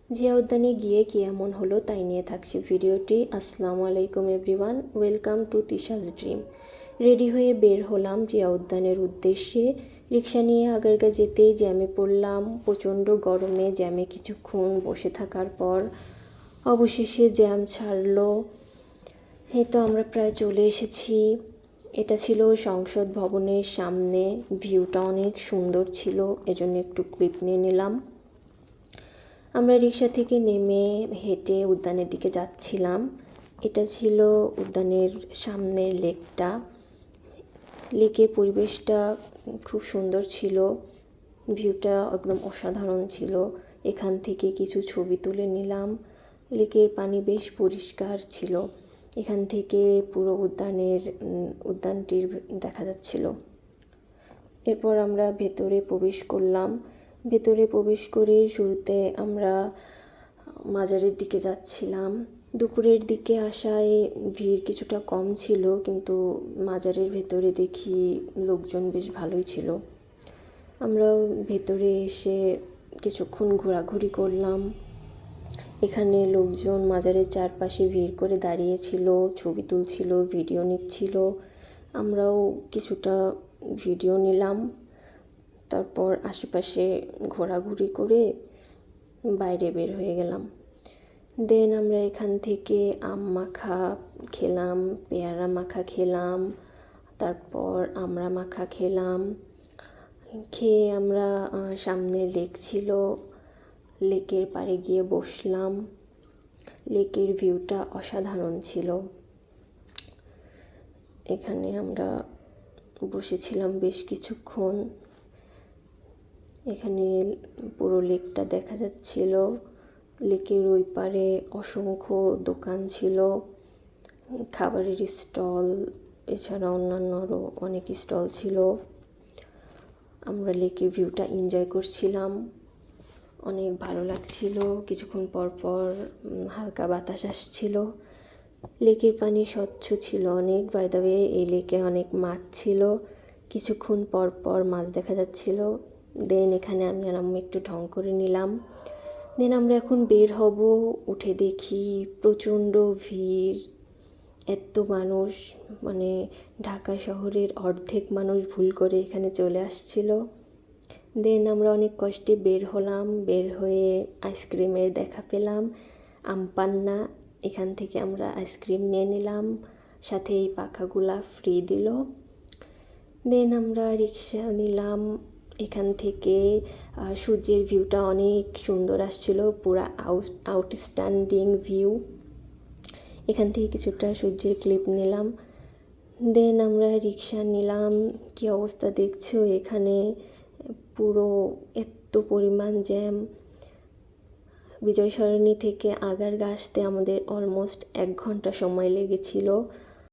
জিয়া উদ্যানে গিয়ে কি এমন হলো তাই নিয়ে থাকছে ভিডিওটি। আসসালামু আলাইকুম everyone, welcome to Tisha's dream. Ready হয়ে বের হলাম জিয়া উদ্যানের উদ্দেশ্যে। রিক্সা নিয়ে আগারগা যেতেই জ্যামে পড়লাম। প্রচণ্ড গরমে জ্যামে কিছুক্ষণ বসে থাকার পর অবশেষে জ্যাম ছাড়লো। এই তো আমরা প্রায় চলে এসেছি। এটা ছিল সংসদ ভবনের সামনে। ভিউটা অনেক সুন্দর ছিল, এজন্য একটু ক্লিপ নিয়ে নিলাম। আমরা রিক্সা থেকে নেমে হেঁটে উদ্যানের দিকে যাচ্ছিলাম। এটা ছিল উদ্যানের সামনের লেকটা। লেকের পরিবেশটা খুব সুন্দর ছিল, ভিউটা একদম অসাধারণ ছিল। এখান থেকে কিছু ছবি তুলে নিলাম। লেকের পানি বেশ পরিষ্কার ছিল। এখান থেকে পুরো উদ্যানটির দেখা যাচ্ছিল। এরপর আমরা ভেতরে প্রবেশ করলাম। ভেতরে প্রবেশ করে শুরুতে আমরা মাজারের দিকে যাচ্ছিলাম। দুপুরের দিকে আসায় ভিড় কিছুটা কম ছিল, কিন্তু মাজারের ভেতরে দেখি লোকজন বেশ ভালোই ছিল। আমরাও ভেতরে এসে কিছুক্ষণ ঘোরাঘুরি করলাম। এখানে লোকজন মাজারের চারপাশে ভিড় করে দাঁড়িয়েছিল, ছবি তুলছিল, ভিডিও নিচ্ছিল। আমরাও কিছুটা ভিডিও নিলাম। তারপর আশেপাশে ঘোরাঘুরি করে বাইরে বের হয়ে গেলাম। দেন আমরা এখান থেকে আম মাখা খেলাম, পেয়ারা মাখা খেলাম, তারপর আমড়া মাখা খেলাম। খেয়ে আমরা সামনে লেক ছিল, লেকের পাড়ে গিয়ে বসলাম। লেকের ভিউটা অসাধারণ ছিল। এখানে আমরা বসেছিলাম বেশ কিছুক্ষণ। এখানে পুরো লেকটা দেখা যাচ্ছিল। লেকের ওই পারে অসংখ্য দোকান ছিল, খাবারের স্টল, এছাড়া অন্যান্য আরও অনেক স্টল ছিল। আমরা লেকের ভিউটা এনজয় করছিলাম, অনেক ভালো লাগছিল। কিছুক্ষণ পর পর হালকা বাতাস আসছিল। লেকের পানি স্বচ্ছ ছিল অনেক। বাই দ্য ওয়ে, এই লেকে অনেক মাছ ছিল, কিছুক্ষণ পর পর মাছ দেখা যাচ্ছিল। দেন এখানে আমি আর আম্মু একটু ঢং করে নিলাম। দেন আমরা এখন বের হব। উঠে দেখি প্রচণ্ড ভিড়, এত মানুষ, মানে ঢাকা শহরের অর্ধেক মানুষ ভুল করে এখানে চলে আসছিল। দেন আমরা অনেক কষ্টে বের হলাম। বের হয়ে আইসক্রিমের দেখা পেলাম, আমপান্না। এখান থেকে আমরা আইসক্রিম নিয়ে নিলাম, সাথে এই পাখাগুলা ফ্রি দিল। দেন আমরা রিক্সা নিলাম। এখান থেকে সূর্যের ভিউটা অনেক সুন্দর আসছিল, পুরা আউটস্ট্যান্ডিং ভিউ। এখান থেকে কিছুটা সূর্যের ক্লিপ নিলাম। দেন আমরা রিক্সা নিলাম। কী অবস্থা দেখছো, এখানে পুরো এত পরিমাণ জ্যাম। বিজয় সরণি থেকে আগারগা আসতে আমাদের অলমোস্ট 1 ঘন্টা সময় লেগেছিল।